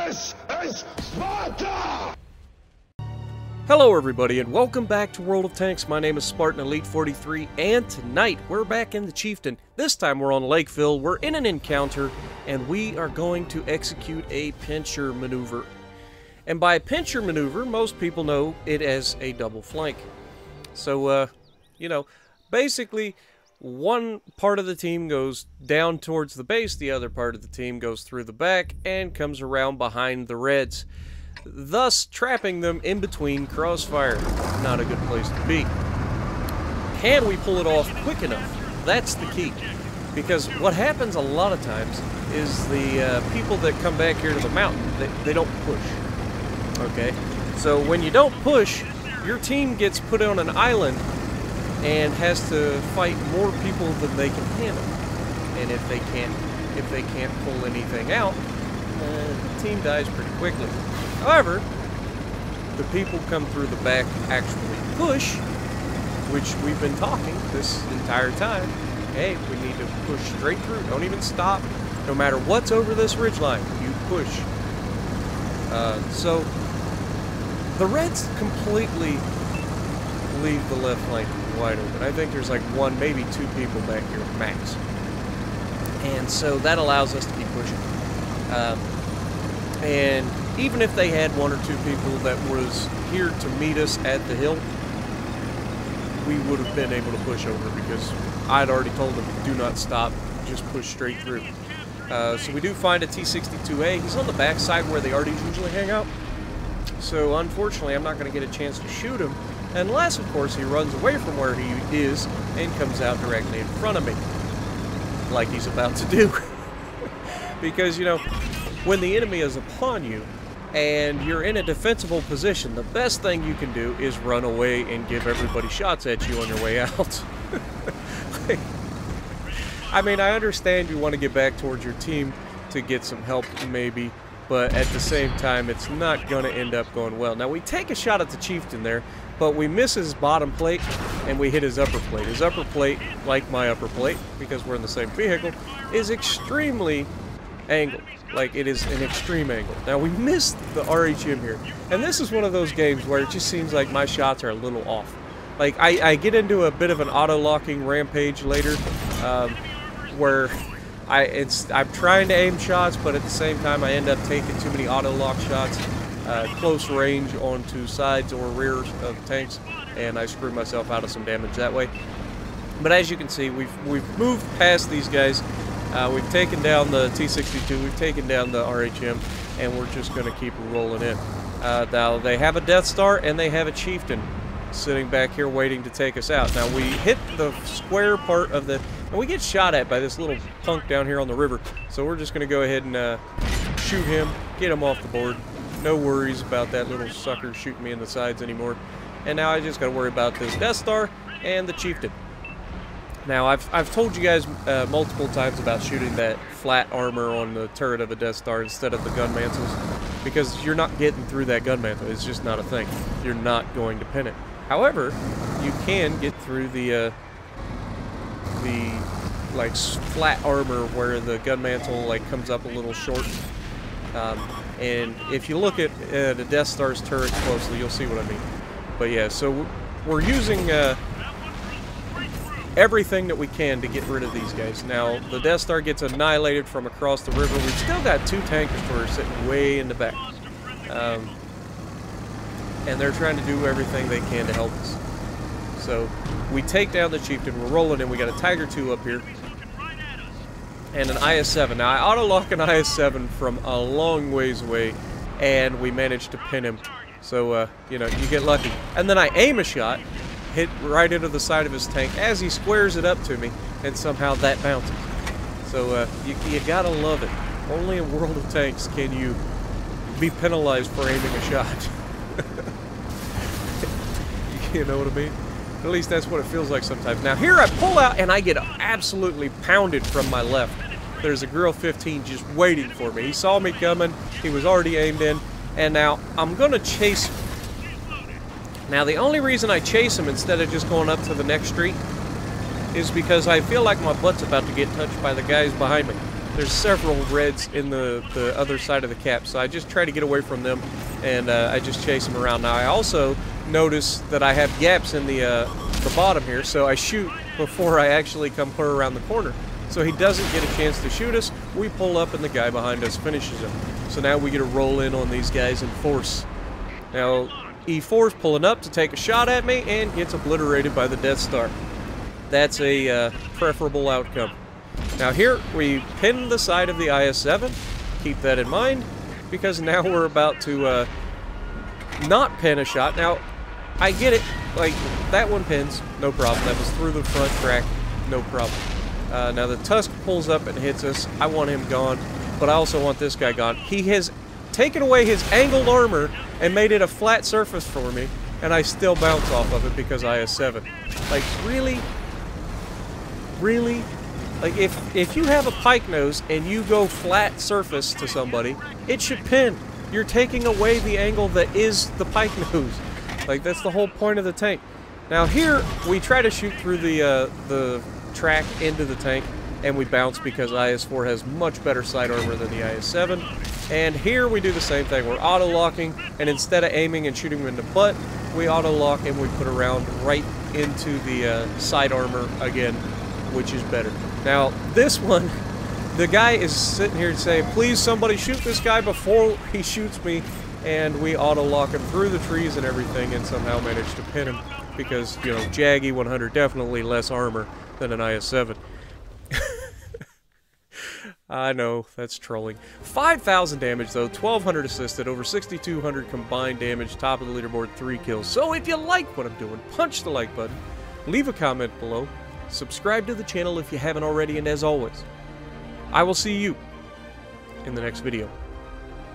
This is Sparta! Hello everybody and welcome back to World of Tanks. My name is Spartan Elite 43 and tonight we're back in the Chieftain. This time we're on Lakeville, we're in an encounter and we are going to execute a pincher maneuver. And by a pincher maneuver, most people know it as a double flank. So, you know, basically one part of the team goes down towards the base, the other part of the team goes through the back and comes around behind the Reds, thus trapping them in between crossfire. Not a good place to be. Can we pull it off quick enough? That's the key. Because what happens a lot of times is the people that come back here to the mountain, they don't push. Okay? So when you don't push, your team gets put on an island and has to fight more people than they can handle. And if they can't pull anything out, the team dies pretty quickly. However, the people come through the back actually push, which we've been talking this entire time. Hey, we need to push straight through. Don't even stop. No matter what's over this ridgeline, you push. So the Reds completely leave the left flank wide open. I think there's like one, maybe two people back here max. And so that allows us to keep pushing. And even if they had one or two people that was here to meet us at the hill, we would have been able to push over because I'd already told them, do not stop, just push straight through. So we do find a T-62A. He's on the backside where the RDs usually hang out. So unfortunately, I'm not going to get a chance to shoot him unless, of course, he runs away from where he is and comes out directly in front of me, like he's about to do. Because, you know, when the enemy is upon you and you're in a defensible position, the best thing you can do is run away and give everybody shots at you on your way out. I mean, I understand you want to get back towards your team to get some help maybe, but at the same time, it's not going to end up going well. Now, we take a shot at the Chieftain there, but we miss his bottom plate and we hit his upper plate. His upper plate, like my upper plate, because we're in the same vehicle, is extremely angled. Like, it is an extreme angle. Now, we missed the RHM here, and this is one of those games where it just seems like my shots are a little off. Like, I get into a bit of an auto-locking rampage later, where I'm trying to aim shots, but at the same time I end up taking too many auto-lock shots, close range onto sides or rears of tanks, and I screw myself out of some damage that way. But as you can see, we've moved past these guys. We've taken down the T-62, we've taken down the RHM, and we're just going to keep rolling in. Now, they have a Death Star, and they have a Chieftain sitting back here waiting to take us out. Now, we hit the square part of the... And we get shot at by this little punk down here on the river, so we're just going to go ahead and shoot him, get him off the board. No worries about that little sucker shooting me in the sides anymore. And now I just got to worry about this Death Star and the Chieftain. Now, I've told you guys multiple times about shooting that flat armor on the turret of a Death Star instead of the gun mantles, because you're not getting through that gun mantle. It's just not a thing. You're not going to pin it. However, you can get through the like flat armor where the gun mantle like comes up a little short. And if you look at the Death Star's turret closely, you'll see what I mean. But yeah, so we're using everything that we can to get rid of these guys. Now, the Death Star gets annihilated from across the river. We've still got two tank destroyers sitting way in the back. And they're trying to do everything they can to help us. So, we take down the Chieftain, we're rolling in, we got a Tiger II up here, and an IS-7. Now, I auto-lock an IS-7 from a long ways away, and we managed to pin him. So, you know, you get lucky. And then I aim a shot, hit right into the side of his tank as he squares it up to me, and somehow that bounces. So, you gotta love it. Only in World of Tanks can you be penalized for aiming a shot. You know what I mean? At least that's what it feels like sometimes. Now here I pull out and I get absolutely pounded from my left. There's a Grill 15 just waiting for me. He saw me coming. He was already aimed in. And now I'm going to chase him. Now the only reason I chase him instead of just going up to the next street is because I feel like my butt's about to get touched by the guys behind me. there's several reds in the other side of the cap, so I just try to get away from them, and I just chase them around. Now I also notice that I have gaps in the bottom here, so I shoot before I actually come clear around the corner. So he doesn't get a chance to shoot us. We pull up and the guy behind us finishes him. So now we get to roll in on these guys in force. Now E4's pulling up to take a shot at me and gets obliterated by the Death Star. That's a preferable outcome. Now here we pin the side of the IS-7. Keep that in mind, because now we're about to not pin a shot. Now I get it, like that one pins, no problem. That was through the front track, no problem. Now the Tusk pulls up and hits us. I want him gone, but I also want this guy gone. He has taken away his angled armor and made it a flat surface for me, and I still bounce off of it because IS-7. Like, really? Really? Like, if you have a pike nose and you go flat surface to somebody, it should pin. You're taking away the angle that is the pike nose. Like, that's the whole point of the tank. Now here, we try to shoot through the track into the tank, and we bounce because IS-4 has much better side armor than the IS-7. And here we do the same thing. We're auto-locking, and instead of aiming and shooting him in the butt, we auto-lock and we put a round right into the side armor again, which is better. Now, this one, the guy is sitting here saying, please somebody shoot this guy before he shoots me, and we auto-lock him through the trees and everything and somehow manage to pin him because, you know, Jaggy 100 definitely less armor than an IS-7. I know, that's trolling. 5,000 damage though, 1,200 assisted, over 6,200 combined damage, top of the leaderboard, 3 kills. So if you like what I'm doing, punch the like button, leave a comment below, subscribe to the channel if you haven't already, and as always, I will see you in the next video.